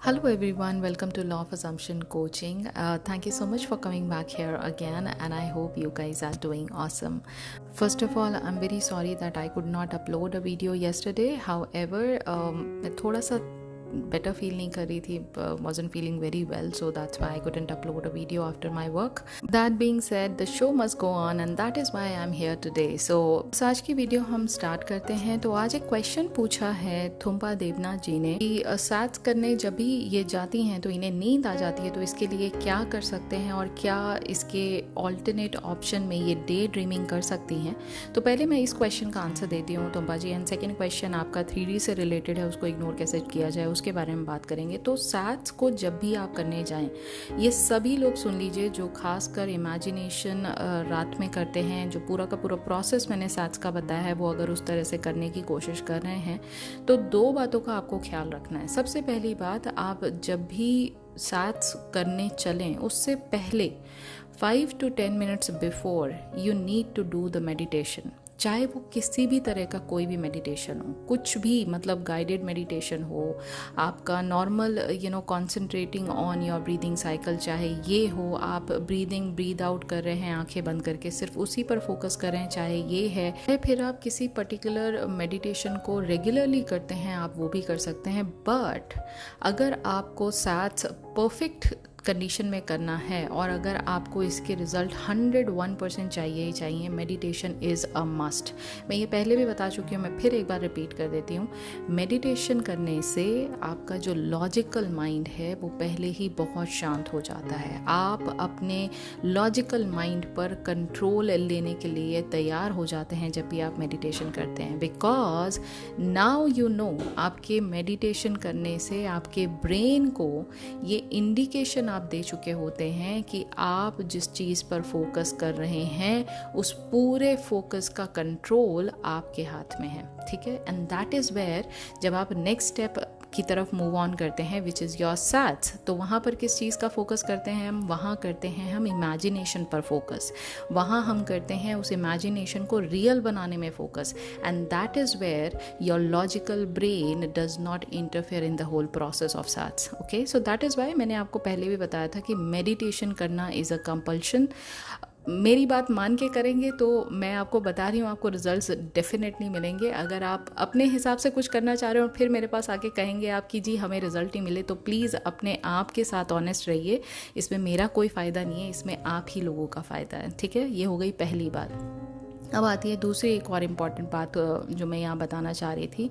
Hello everyone, welcome to Law of Assumption Coaching. Thank you so much for coming back here again, and I hope you guys are doing awesome. First of all, I'm very sorry that I could not upload a video yesterday. However, मैं थोड़ा सा better feel नहीं कर रही थी, wasn't feeling very well, so that's why I couldn't upload a video after my work. That being said, the show must go on and that is why I'm here today. So आज की video हम start करते हैं। तो आज एक question पूछा है थुम्पा देवनाथ जी ने कि सैट्स करने जब भी ये जाती हैं तो इन्हें नींद आ जाती है, तो इसके लिए क्या कर सकते हैं और क्या इसके ऑल्टरनेट ऑप्शन में ये डे ड्रीमिंग कर सकती हैं। तो पहले मैं इस क्वेश्चन का आंसर देती हूँ थुम्पा जी, एंड सेकेंड क्वेश्चन आपका 3D से रिलेटेड है, उसको इग्नोर कैसे किया जाए उसके बारे में बात करेंगे। तो सैट्स को जब भी आप करने जाएं, ये सभी लोग सुन लीजिए जो खासकर इमेजिनेशन रात में करते हैं, जो पूरा का पूरा प्रोसेस मैंने सैट्स का बताया है, वो अगर उस तरह से करने की कोशिश कर रहे हैं तो दो बातों का आपको ख्याल रखना है। सबसे पहली बात, आप जब भी सैट्स करने चलें उससे पहले 5 to 10 minutes before you need to do the meditation. चाहे वो किसी भी तरह का कोई भी मेडिटेशन हो, कुछ भी, मतलब गाइडेड मेडिटेशन हो, आपका normal concentrating on your breathing cycle, चाहे ये हो आप ब्रीद आउट कर रहे हैं आंखें बंद करके, सिर्फ उसी पर फोकस कर रहे हैं, चाहे ये है, फिर आप किसी पर्टिकुलर मेडिटेशन को रेगुलरली करते हैं, आप वो भी कर सकते हैं। बट अगर आपको सैट्स परफेक्ट कंडीशन में करना है और अगर आपको इसके रिज़ल्ट 101% चाहिए ही चाहिए, मेडिटेशन इज़ अ मस्ट। मैं ये पहले भी बता चुकी हूँ, मैं फिर एक बार रिपीट कर देती हूँ। मेडिटेशन करने से आपका जो लॉजिकल माइंड है वो पहले ही बहुत शांत हो जाता है। आप अपने लॉजिकल माइंड पर कंट्रोल लेने के लिए तैयार हो जाते हैं जब भी आप मेडिटेशन करते हैं, बिकॉज नाउ यू नो आपके मेडिटेशन करने से आपके ब्रेन को ये इंडिकेशन आप दे चुके होते हैं कि आप जिस चीज़ पर फोकस कर रहे हैं उस पूरे फोकस का कंट्रोल आपके हाथ में है, ठीक है। एंड दैट इज़ वेयर जब आप नेक्स्ट स्टेप की तरफ मूव ऑन करते हैं, विच इज़ योर सैट्स, तो वहाँ पर किस चीज़ का फोकस करते हैं हम? वहाँ करते हैं हम इमेजिनेशन पर फोकस, वहाँ हम करते हैं उस इमेजिनेशन को रियल बनाने में focus. And that is where your logical brain does not interfere in the whole process of thoughts. Okay, so that is why मैंने आपको पहले भी बताया था कि मेडिटेशन करना इज़ अ कंपल्शन। मेरी बात मान के करेंगे तो मैं आपको बता रही हूँ, आपको रिजल्ट्स डेफिनेटली मिलेंगे। अगर आप अपने हिसाब से कुछ करना चाह रहे हो और फिर मेरे पास आके कहेंगे आप कि जी हमें रिजल्ट ही मिले, तो प्लीज़ अपने आप के साथ ऑनेस्ट रहिए। इसमें मेरा कोई फ़ायदा नहीं है, इसमें आप ही लोगों का फ़ायदा है, ठीक है। ये हो गई पहली बात। अब आती है दूसरी एक और इम्पॉर्टेंट बात जो मैं यहाँ बताना चाह रही थी।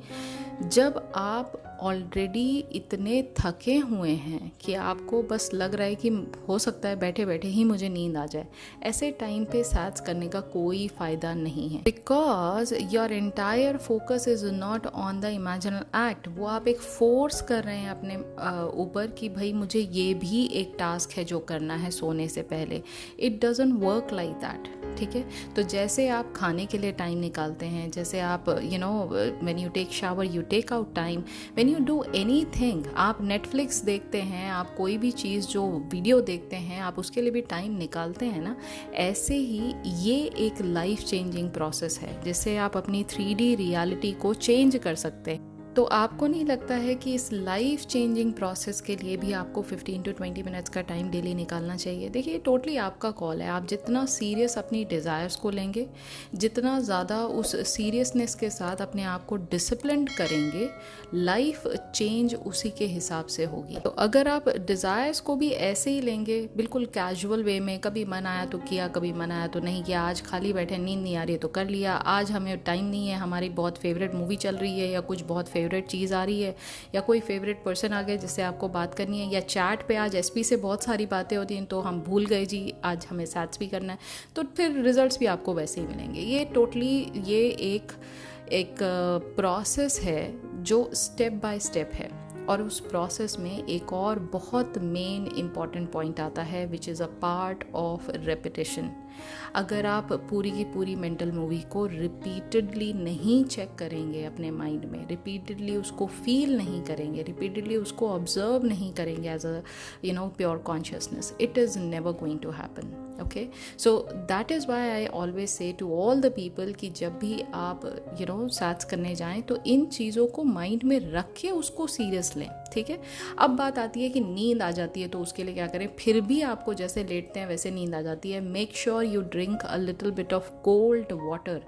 जब आप ऑलरेडी इतने थके हुए हैं कि आपको बस लग रहा है कि हो सकता है बैठे बैठे ही मुझे नींद आ जाए, ऐसे टाइम पे सैट्स करने का कोई फ़ायदा नहीं है, because your entire focus is not on the imaginal act. वो आप एक फोर्स कर रहे हैं अपने ऊपर कि भाई मुझे ये भी एक टास्क है जो करना है सोने से पहले। It doesn't work like that, ठीक है। तो जैसे आप खाने के लिए टाइम निकालते हैं, जैसे आप when you take shower you take out time, when you do anything, आप नेटफ्लिक्स देखते हैं, आप कोई भी चीज़ जो वीडियो देखते हैं आप उसके लिए भी टाइम निकालते हैं ना, ऐसे ही ये एक लाइफ चेंजिंग प्रोसेस है जिससे आप अपनी 3D रियलिटी को चेंज कर सकते हैं। तो आपको नहीं लगता है कि इस लाइफ चेंजिंग प्रोसेस के लिए भी आपको 15 to 20 मिनट्स का टाइम डेली निकालना चाहिए? देखिए, टोटली आपका कॉल है। आप जितना सीरियस अपनी डिज़ायर्स को लेंगे, जितना ज़्यादा उस सीरियसनेस के साथ अपने आप को डिसिप्लिन करेंगे, लाइफ चेंज उसी के हिसाब से होगी। तो अगर आप डिज़ायर्स को भी ऐसे ही लेंगे, बिल्कुल कैजुअल वे में, कभी मन आया तो किया, कभी मन आया तो नहीं किया, आज खाली बैठे नींद नहीं आ रही है तो कर लिया, आज हमें टाइम नहीं है, हमारी बहुत फेवरेट मूवी चल रही है या कुछ बहुत फेवरेट चीज़ आ रही है या कोई फेवरेट पर्सन आ गया जिससे आपको बात करनी है, या चैट पे आज एसपी से बहुत सारी बातें होती हैं तो हम भूल गए जी आज हमें सैट्स भी करना है, तो फिर रिजल्ट्स भी आपको वैसे ही मिलेंगे। ये टोटली ये एक प्रोसेस है जो स्टेप बाय स्टेप है, और उस प्रोसेस में एक और बहुत मेन इम्पॉर्टेंट पॉइंट आता है which is a part of repetition. अगर आप पूरी की पूरी मेंटल मूवी को रिपीटेडली नहीं चेक करेंगे अपने माइंड में, रिपीटेडली उसको फील नहीं करेंगे, रिपीटेडली उसको ऑब्जर्व नहीं करेंगे as a pure consciousness, it is never going to happen. Okay, so that is why I always say to all the people कि जब भी आप सैट्स करने जाएं तो इन चीज़ों को माइंड में रख के उसको सीरियस लें। ठीक है। अब बात आती है कि नींद आ जाती है, तो उसके लिए क्या करें। फिर भी आपको जैसे लेटते हैं वैसे नींद आ जाती है, make sure you drink a little bit of cold water.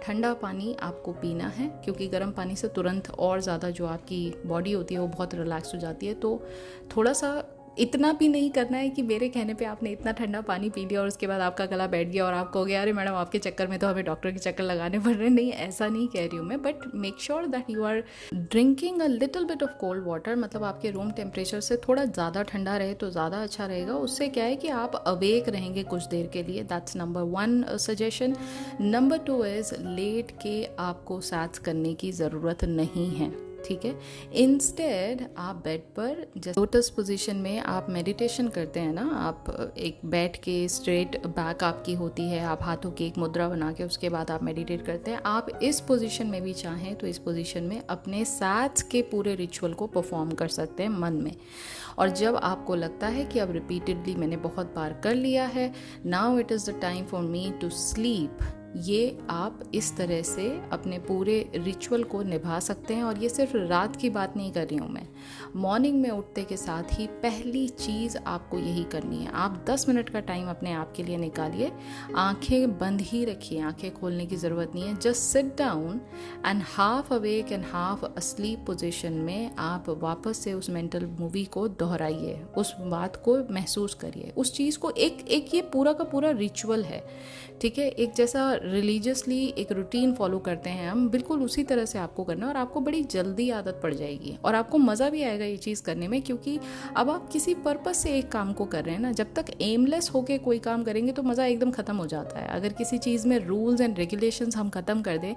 ठंडा पानी आपको पीना है, क्योंकि गर्म पानी से तुरंत और ज़्यादा जो आपकी बॉडी होती है वो बहुत रिलैक्स हो जाती है। तो थोड़ा सा इतना भी नहीं करना है कि मेरे कहने पे आपने इतना ठंडा पानी पी लिया और उसके बाद आपका गला बैठ गया और आप कहोगे अरे मैडम आपके चक्कर में तो हमें डॉक्टर के चक्कर लगाने पड़ रहे हैं। नहीं, ऐसा नहीं कह रही हूँ मैं, but make sure that you are drinking a little bit of cold water. मतलब आपके रूम टेम्परेचर से थोड़ा ज़्यादा ठंडा रहे तो ज़्यादा अच्छा रहेगा। उससे क्या है कि आप अवेक रहेंगे कुछ देर के लिए। That's number 1 suggestion. Number 2 is let के आपको सैट्स करने की ज़रूरत नहीं है, ठीक है। इंस्टेड आप बेड पर जैसे लोटस पोजीशन में आप मेडिटेशन करते हैं ना, आप एक बैठ के स्ट्रेट बैक आपकी होती है, आप हाथों की एक मुद्रा बना के उसके बाद आप मेडिटेट करते हैं। आप इस पोजीशन में भी चाहें तो इस पोजीशन में अपने सैट्स के पूरे रिचुअल को परफॉर्म कर सकते हैं मन में। और जब आपको लगता है कि अब रिपीटेडली मैंने बहुत बार कर लिया है, now it is the time for me to sleep, ये आप इस तरह से अपने पूरे रिचुअल को निभा सकते हैं। और ये सिर्फ रात की बात नहीं कर रही हूँ मैं, मॉर्निंग में उठते के साथ ही पहली चीज़ आपको यही करनी है। आप 10 मिनट का टाइम अपने आप के लिए निकालिए, आंखें बंद ही रखिए, आंखें खोलने की ज़रूरत नहीं है। Just sit down and half awake and half asleep position में आप वापस से उस मेंटल मूवी को दोहराइए, उस बात को महसूस करिए, उस चीज़ को। एक ये पूरा का पूरा रिचुअल है, ठीक है। एक जैसा रिलीजियसली एक रूटीन फॉलो करते हैं हम, बिल्कुल उसी तरह से आपको करना है और आपको बड़ी जल्दी आदत पड़ जाएगी और आपको मज़ा भी आएगा ये चीज़ करने में, क्योंकि अब आप किसी पर्पस से एक काम को कर रहे हैं ना। जब तक एमलेस होके कोई काम करेंगे तो मज़ा एकदम ख़त्म हो जाता है। अगर किसी चीज़ में रूल्स एंड रेगुलेशंस हम ख़त्म कर दें,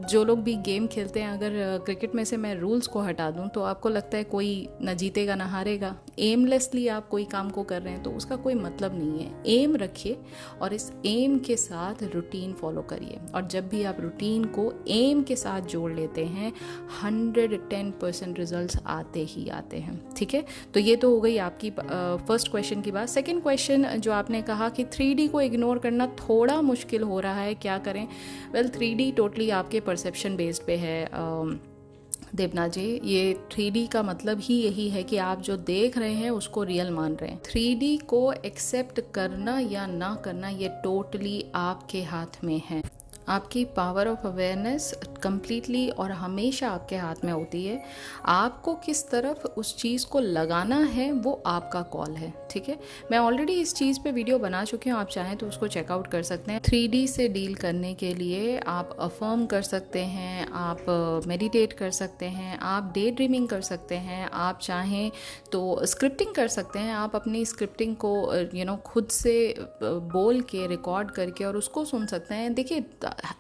जो लोग भी गेम खेलते हैं, अगर क्रिकेट में से मैं रूल्स को हटा दूँ तो आपको लगता है कोई न जीतेगा ना हारेगा। एमलेसली आप कोई काम को कर रहे हैं तो उसका कोई मतलब नहीं है। एम रखिए और इस एम के साथ रूटीन फॉलो करिए, और जब भी आप रूटीन को एम के साथ जोड़ लेते हैं 110% रिजल्ट्स आते ही आते हैं, ठीक है। तो ये तो हो गई आपकी फर्स्ट क्वेश्चन की बात। सेकंड क्वेश्चन जो आपने कहा कि 3D को इग्नोर करना थोड़ा मुश्किल हो रहा है, क्या करें। वेल 3D टोटली आपके परसेप्शन बेस्ड पे है देवना जी। ये 3D का मतलब ही यही है कि आप जो देख रहे हैं उसको रियल मान रहे हैं। 3D को एक्सेप्ट करना या ना करना ये टोटली आपके हाथ में है। आपकी पावर ऑफ अवेयरनेस कम्प्लीटली और हमेशा आपके हाथ में होती है। आपको किस तरफ उस चीज़ को लगाना है वो आपका कॉल है, ठीक है। मैं ऑलरेडी इस चीज़ पे वीडियो बना चुकी हूँ, आप चाहें तो उसको चेकआउट कर सकते हैं। 3D से डील करने के लिए आप अफर्म कर सकते हैं, आप मेडिटेट कर सकते हैं, आप डे ड्रीमिंग कर सकते हैं, आप चाहें तो स्क्रिप्टिंग कर सकते हैं। आप अपनी स्क्रिप्टिंग को खुद से बोल के रिकॉर्ड करके और उसको सुन सकते हैं। देखिए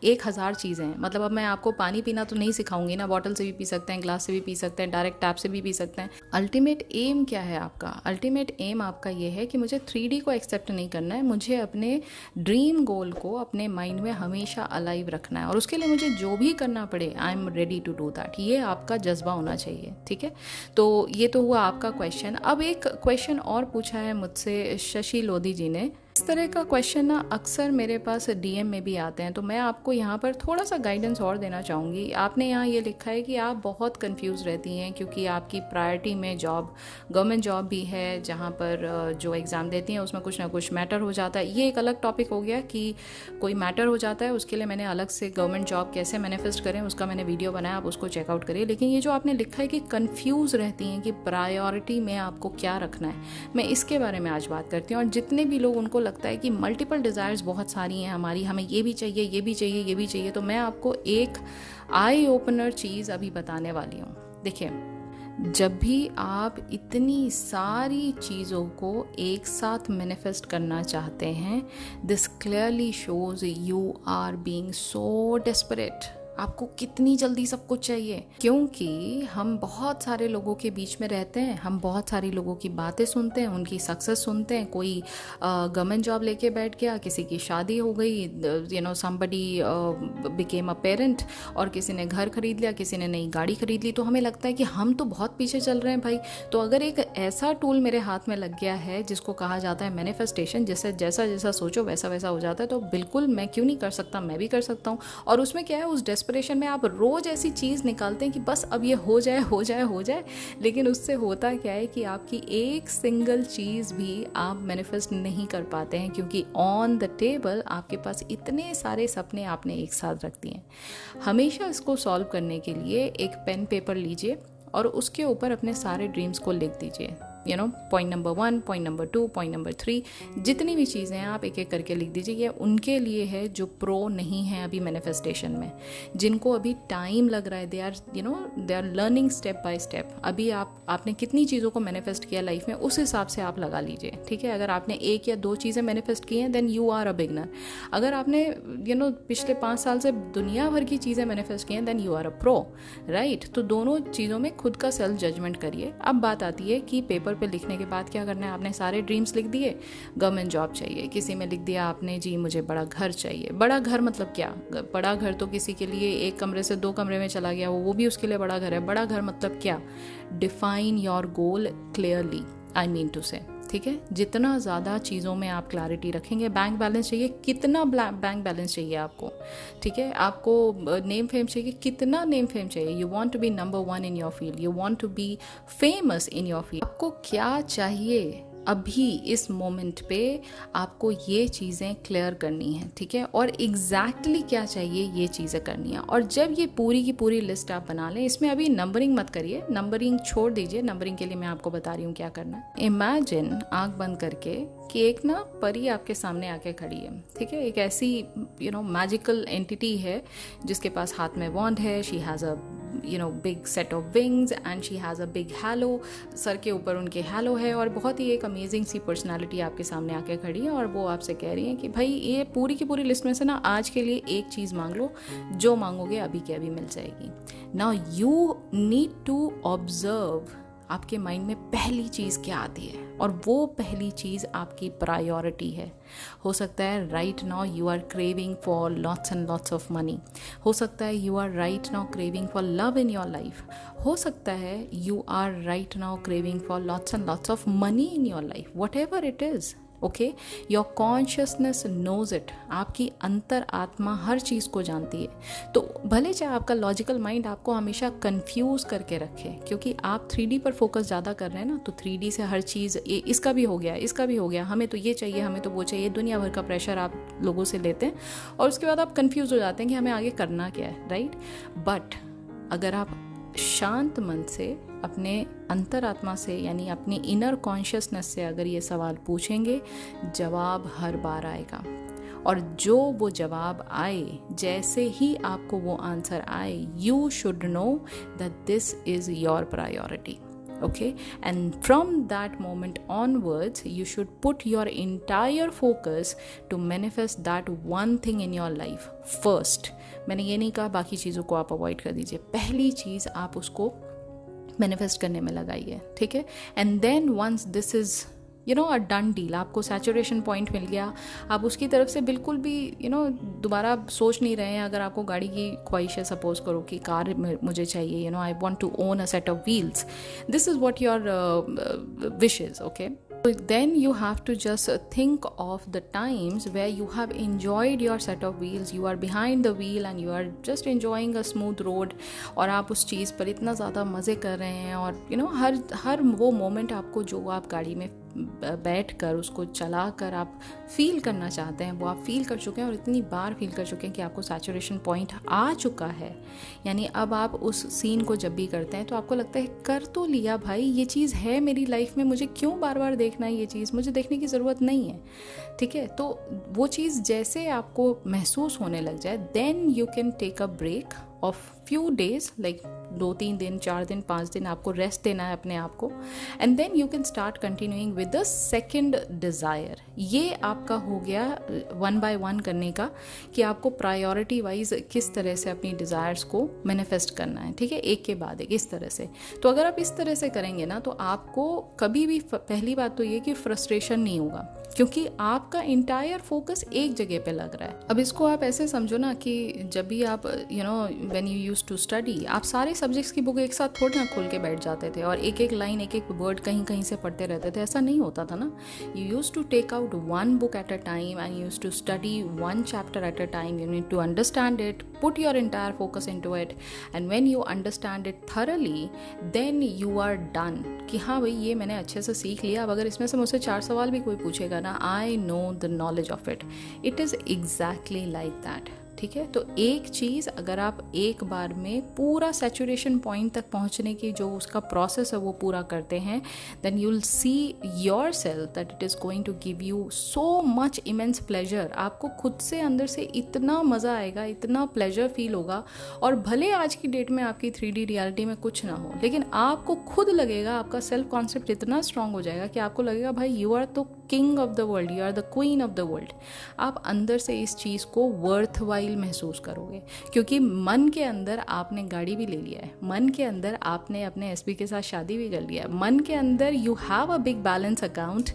1000 चीज़ें हैं। मतलब अब मैं आपको पानी पीना तो नहीं सिखाऊंगी ना, बॉटल से भी पी सकते हैं, ग्लास से भी पी सकते हैं, डायरेक्ट टैप से भी पी सकते हैं। अल्टीमेट एम क्या है आपका? अल्टीमेट एम आपका ये है कि मुझे 3D को एक्सेप्ट नहीं करना है, मुझे अपने ड्रीम गोल को अपने माइंड में हमेशा अलाइव रखना है, और उसके लिए मुझे जो भी करना पड़े I am ready to do that. ये आपका जज्बा होना चाहिए, ठीक है। तो ये तो हुआ आपका क्वेश्चन। अब एक क्वेश्चन और पूछा है मुझसे शशि लोधी जी ने। इस तरह का क्वेश्चन ना अक्सर मेरे पास डीएम में भी आते हैं, तो मैं आपको यहाँ पर थोड़ा सा गाइडेंस और देना चाहूँगी। आपने यहाँ ये लिखा है कि आप बहुत कंफ्यूज रहती हैं क्योंकि आपकी प्रायोरिटी में जॉब, गवर्नमेंट जॉब भी है, जहाँ पर जो एग्ज़ाम देती हैं उसमें कुछ ना कुछ मैटर हो जाता है। ये एक अलग टॉपिक हो गया कि कोई मैटर हो जाता है, उसके लिए मैंने अलग से गवर्नमेंट जॉब कैसे मैनिफेस्ट करें उसका मैंने वीडियो बनाया, आप उसको चेकआउट करिए। लेकिन ये जो आपने लिखा है कि कन्फ्यूज़ रहती हैं कि प्रायोरिटी में आपको क्या रखना है, मैं इसके बारे में आज बात करती हूँ। और जितने भी लोग उनको लगता है कि मल्टीपल डिज़ायर्स बहुत सारी हैं हमारी, हमें ये भी चाहिए, ये भी चाहिए, ये भी चाहिए, तो मैं आपको एक आई ओपनर चीज़ अभी बताने वाली हूँ। देखिए, जब भी आप इतनी सारी चीज़ों को एक साथ मैनिफेस्ट करना चाहते हैं, this clearly shows you are being so desperate. आपको कितनी जल्दी सब कुछ चाहिए, क्योंकि हम बहुत सारे लोगों के बीच में रहते हैं, हम बहुत सारे लोगों की बातें सुनते हैं, उनकी सक्सेस सुनते हैं। कोई गवर्नमेंट जॉब लेके बैठ गया, किसी की शादी हो गई, समबडी बिकेम अ पेरेंट, और किसी ने घर खरीद लिया, किसी ने नई गाड़ी खरीद ली। तो हमें लगता है कि हम तो बहुत पीछे चल रहे हैं भाई। तो अगर एक ऐसा टूल मेरे हाथ में लग गया है जिसको कहा जाता है मैनिफेस्टेशन, जैसे जैसा जैसा सोचो वैसा वैसा हो जाता है, तो बिल्कुल मैं क्यों नहीं कर सकता, मैं भी कर सकता हूँ। और उसमें क्या है, उस डेस्परेशन में आप रोज़ ऐसी चीज़ निकालते हैं कि बस अब ये हो जाए हो जाए हो जाए, लेकिन उससे होता क्या है कि आपकी एक सिंगल चीज़ भी आप मैनिफेस्ट नहीं कर पाते हैं, क्योंकि ऑन द टेबल आपके पास इतने सारे सपने आपने एक साथ रख दिए हैं। हमेशा इसको सॉल्व करने के लिए एक पेन पेपर लीजिए और उसके ऊपर अपने सारे ड्रीम्स को लिख दीजिए। Point number 1, point number 2, point number 3, जितनी भी चीज़ें हैं आप एक एक करके लिख दीजिए। ये उनके लिए है जो प्रो नहीं है अभी मैनिफेस्टेशन में, जिनको अभी टाइम लग रहा है, they are learning step by step. अभी आपने कितनी चीज़ों को मैनिफेस्ट किया लाइफ में, उस हिसाब से आप लगा लीजिए, ठीक है। अगर आपने 1 या 2 चीज़ें मैनिफेस्ट की हैं, then you are a beginner. अगर आपने पिछले 5 साल से दुनिया भर की चीज़ें मैनिफेस्ट की हैं, then you are a pro, right. तो दोनों चीज़ों में खुद का सेल्फ जजमेंट करिए। अब बात आती है कि पेपर पे लिखने के बाद क्या करना है। आपने सारे ड्रीम्स लिख दिए, गवर्नमेंट जॉब चाहिए, किसी में लिख दिया आपने जी मुझे बड़ा घर चाहिए। बड़ा घर मतलब क्या? बड़ा घर तो किसी के लिए 1 कमरे से 2 कमरे में चला गया, वो भी उसके लिए बड़ा घर है। बड़ा घर मतलब क्या? Define your goal clearly, I mean to say, ठीक है। जितना ज़्यादा चीज़ों में आप क्लैरिटी रखेंगे, बैंक बैलेंस चाहिए, कितना बैंक बैलेंस चाहिए आपको, ठीक है। आपको नेम फेम चाहिए, कितना नेम फेम चाहिए। You want to be number 1 in your field, you want to be famous in your field. आपको क्या चाहिए अभी इस मोमेंट पे, आपको ये चीज़ें क्लियर करनी है, ठीक है। और एग्जैक्टली क्या चाहिए ये चीज़ें करनी है। और जब ये पूरी की पूरी लिस्ट आप बना लें, इसमें अभी नंबरिंग मत करिए, नंबरिंग छोड़ दीजिए। नंबरिंग के लिए मैं आपको बता रही हूँ क्या करना है। इमेजिन आँख बंद करके कि एक ना परी आपके सामने आके खड़ी है, ठीक है। एक ऐसी मैजिकल एंटिटी है जिसके पास हाथ में वॉन्ड है, she has a big set of wings and she has a big halo, sir के ऊपर उनके हैलो है, और बहुत ही एक अमेजिंग सी पर्सनालिटी आपके सामने आके खड़ी है। और वो आपसे कह रही है कि भाई ये पूरी की पूरी लिस्ट में से ना आज के लिए एक चीज़ मांग लो, जो मांगोगे अभी के अभी मिल जाएगी। Now you need to observe आपके माइंड में पहली चीज़ क्या आती है, और वो पहली चीज़ आपकी प्रायोरिटी है। हो सकता है right now you are craving for lots and lots of money, हो सकता है you are right now craving for love in your life, हो सकता है you are right now craving for lots and lots of money in your life, whatever it is, okay. Your consciousness knows it. आपकी अंतर आत्मा हर चीज़ को जानती है। तो भले चाहे आपका लॉजिकल माइंड आपको हमेशा कंफ्यूज करके रखे, क्योंकि आप 3D पर फोकस ज़्यादा कर रहे हैं ना, तो 3D से हर चीज़, ये इसका भी हो गया, इसका भी हो गया, हमें तो ये चाहिए, हमें तो वो चाहिए, दुनिया भर का प्रेशर आप लोगों से लेते हैं, और उसके बाद आप कंफ्यूज हो जाते हैं कि हमें आगे करना क्या है, राइट। बट अगर आप शांत मन से अपने अंतरात्मा से, यानी अपनी इनर कॉन्शियसनेस से अगर ये सवाल पूछेंगे, जवाब हर बार आएगा। और जो वो जवाब आए, जैसे ही आपको वो आंसर आए, you should know that this is your priority, okay, and from that moment onwards you should put your entire focus to manifest that one thing in your life first. मैंने ये नहीं कहा बाकी चीज़ों को आप अवॉइड कर दीजिए, पहली चीज़ आप उसको मैनिफेस्ट करने में लगाइए, ठीक है। And then once this is a done deal, आपको सैचुरेशन पॉइंट मिल गया, आप उसकी तरफ से बिल्कुल भी दोबारा सोच नहीं रहे हैं। अगर आपको गाड़ी की ख्वाहिश है, सपोज करो कि कार मुझे चाहिए, I want to own a set of wheels, this is what your wish is, okay. So then you have to just think of the times where you have enjoyed your set of wheels, you are behind the wheel and you are just enjoying a smooth road, और आप उस चीज़ पर इतना ज़्यादा मज़े कर रहे हैं, और हर वो मोमेंट आपको जो आप गाड़ी में बैठ कर उसको चला कर आप फील करना चाहते हैं, वो आप फील कर चुके हैं, और इतनी बार फील कर चुके हैं कि आपको सैचुरेशन पॉइंट आ चुका है। यानी अब आप उस सीन को जब भी करते हैं तो आपको लगता है कर तो लिया भाई, ये चीज़ है मेरी लाइफ में, मुझे क्यों बार बार देखना है, ये चीज़ मुझे देखने की ज़रूरत नहीं है, ठीक है। तो वो चीज़ जैसे आपको महसूस होने लग जाए, then you can take a break of few days, like 2-3 दिन, 4 दिन, 5 दिन आपको रेस्ट देना है अपने आप को, and then you can start continuing with the second desire. ये आपका हो गया 1 by 1 करने का, कि आपको प्रायोरिटी वाइज किस तरह से अपनी डिज़ायर्स को मैनिफेस्ट करना है, ठीक है, एक के बाद एक इस तरह से। तो अगर आप इस तरह से करेंगे ना, तो आपको कभी भी, पहली बात तो ये कि फ्रस्ट्रेशन नहीं होगा, क्योंकि आपका इंटायर फोकस एक जगह पे लग रहा है। अब इसको आप ऐसे समझो ना कि जब भी आप when you used to study, आप सारे सब्जेक्ट्स की बुक एक साथ थोड़ी ना खोल के बैठ जाते थे और एक एक लाइन एक एक वर्ड कहीं कहीं से पढ़ते रहते थे, ऐसा नहीं होता था ना. You use to take out one book at a time and use to study one chapter at a time. You need to understand it, put your entire focus into it, and when you understand it thoroughly then you are done कि हाँ भाई ये मैंने अच्छे से सीख लिया. अब अगर इसमें से मुझसे 4 सवाल भी कोई पूछेगा ना, I know the knowledge of it. It is exactly like that. ठीक है, तो एक चीज़ अगर आप एक बार में पूरा सैचुरेशन पॉइंट तक पहुंचने की जो उसका प्रोसेस है वो पूरा करते हैं, then you will see yourself that it is going to give you so much immense pleasure. आपको खुद से अंदर से इतना मज़ा आएगा, इतना प्लेजर फील होगा. और भले आज की डेट में आपकी 3D रियलिटी में कुछ ना हो, लेकिन आपको खुद लगेगा, आपका सेल्फ कॉन्सेप्ट इतना स्ट्रांग हो जाएगा कि आपको लगेगा भाई यू आर तो king of the world, you are the queen of the world. आप अंदर से इस चीज़ को वर्थ वाइल महसूस करोगे, क्योंकि मन के अंदर आपने गाड़ी भी ले लिया है, मन के अंदर आपने अपने एसपी के साथ शादी भी कर लिया है, मन के अंदर you have a big balance account,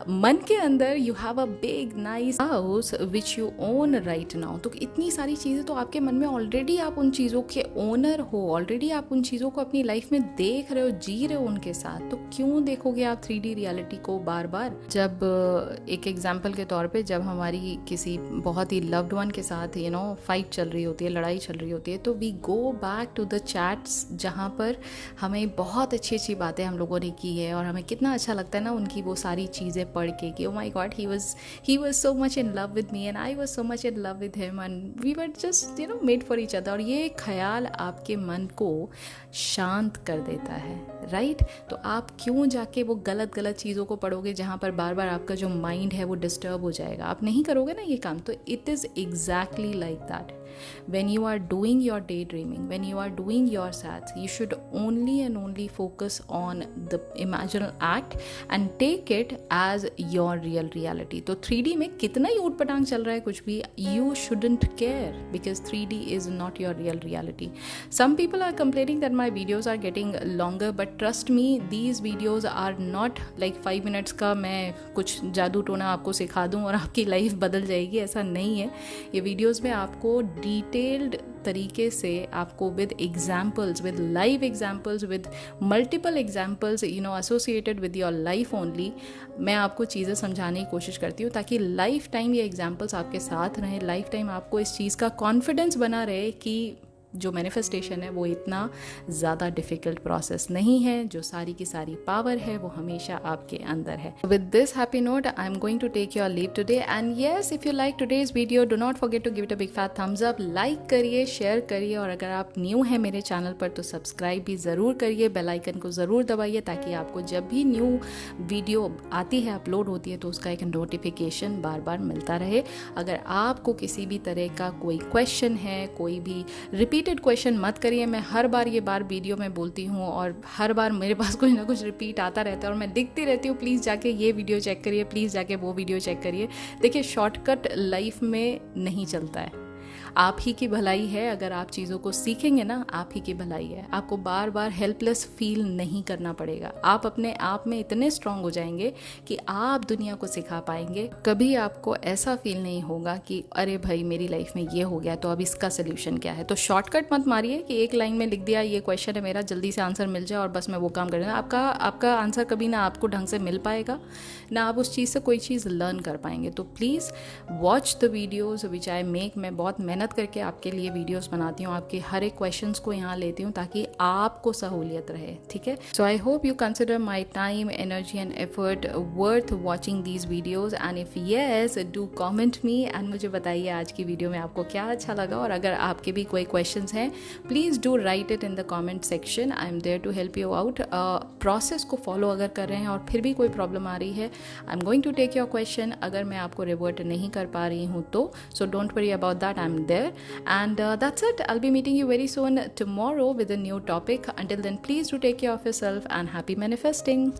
मन के अंदर you have a big nice house which you own right now. तो इतनी सारी चीज़ें तो आपके मन में ऑलरेडी, आप उन चीज़ों के ओनर हो, ऑलरेडी आप उन चीज़ों को अपनी लाइफ में देख रहे हो, जी रहे हो उनके साथ. तो क्यों देखोगे आप 3D रियलिटी को बार बार. जब एक एग्जाम्पल के तौर पे जब हमारी किसी बहुत ही लव्ड वन के साथ फाइट चल रही होती है, लड़ाई चल रही होती है, तो we go back to the chats जहाँ पर हमें बहुत अच्छी अच्छी बातें हम लोगों ने की है और हमें कितना अच्छा लगता है ना उनकी वो सारी चीज़ें पढ़ के कि oh my god he was so much in love with me and I was so much in love with him and we were just made for each other. और ये ख्याल आपके मन को शांत कर देता है, राइट. तो आप क्यों जाके वो गलत गलत चीज़ों को पढ़ोगे जहाँ पर बार बार आपका जो माइंड है वो डिस्टर्ब हो जाएगा. आप नहीं करोगे ना ये काम. तो it is exactly like that. When you are doing your daydreaming, when you are doing your sats, you should only and only focus on the imaginal act and take it as your real reality. तो 3D में कितना ही ऊट-पटांग चल रहा है कुछ भी, you shouldn't care because 3D is not your real reality. Some people are complaining that my videos are getting longer, but trust me, these videos are not like 5 minutes का मैं कुछ जादू टोना आपको सिखा दूँ और आपकी लाइफ बदल जाएगी, ऐसा नहीं है. ये वीडियोज़ में आपको डिटेल्ड तरीके से आपको with examples, with live examples, with multiple examples associated with your life only, मैं आपको चीज़ें समझाने की कोशिश करती हूँ ताकि लाइफ टाइम ये एग्जाम्पल्स आपके साथ रहें, लाइफ टाइम आपको इस चीज़ का कॉन्फिडेंस बना रहे कि जो मैनिफेस्टेशन है वो इतना ज़्यादा डिफ़िकल्ट प्रोसेस नहीं है, जो सारी की सारी पावर है वो हमेशा आपके अंदर है. With this happy note I am going to take your leave today and yes, if you like today's video do not forget to give it a big fat thumbs up. Like करिए, share करिए और अगर आप new हैं मेरे channel पर तो subscribe भी ज़रूर करिए, बेल आइकन को ज़रूर दबाइए ताकि आपको जब भी न्यू वीडियो आती है, अपलोड होती है, तो उसका एक नोटिफिकेशन बार बार मिलता रहे. अगर आपको किसी भी तरह का कोई क्वेश्चन है, कोई भी रिपीटेड क्वेश्चन मत करिए. मैं हर बार ये बार वीडियो में बोलती हूँ और हर बार मेरे पास कुछ ना कुछ रिपीट आता रहता है और मैं दिखती रहती हूँ. प्लीज़ जाके ये वीडियो चेक करिए, प्लीज़ जाके वो वीडियो चेक करिए. देखिए, शॉर्टकट लाइफ में नहीं चलता है. आप ही की भलाई है. अगर आप चीज़ों को सीखेंगे ना, आप ही की भलाई है. आपको बार बार हेल्पलेस फील नहीं करना पड़ेगा. आप अपने आप में इतने स्ट्रांग हो जाएंगे कि आप दुनिया को सिखा पाएंगे. कभी आपको ऐसा फील नहीं होगा कि अरे भाई मेरी लाइफ में ये हो गया तो अब इसका सोल्यूशन क्या है. तो शॉर्टकट मत मारिए कि एक लाइन में लिख दिया ये क्वेश्चन है मेरा, जल्दी से आंसर मिल जाए और बस मैं वो काम कर दूँ. आपका आंसर कभी ना आपको ढंग से मिल पाएगा, ना आप उस चीज़ से कोई चीज़ लर्न कर पाएंगे. तो please watch the videos which I make. मैं बहुत मेहनत करके आपके लिए वीडियोस बनाती हूँ, आपके हर एक क्वेश्चंस को यहाँ लेती हूँ ताकि आपको सहूलियत रहे. ठीक है. So I hope you consider my time, energy and effort worth watching these videos and if yes do comment me and मुझे बताइए आज की वीडियो में आपको क्या अच्छा लगा. और अगर आपके भी कोई क्वेश्चंस हैं please do write it in the comment section. I am there to help you out. Process को फॉलो अगर कर रहे हैं और फिर भी कोई प्रॉब्लम आ रही है, I am going to take your question. अगर मैं आपको रिवर्ट नहीं कर पा रही हूँ तो so don't worry about that, I am there. And that's it. I'll be meeting you very soon tomorrow with a new topic. Until then, please do take care of yourself and happy manifesting.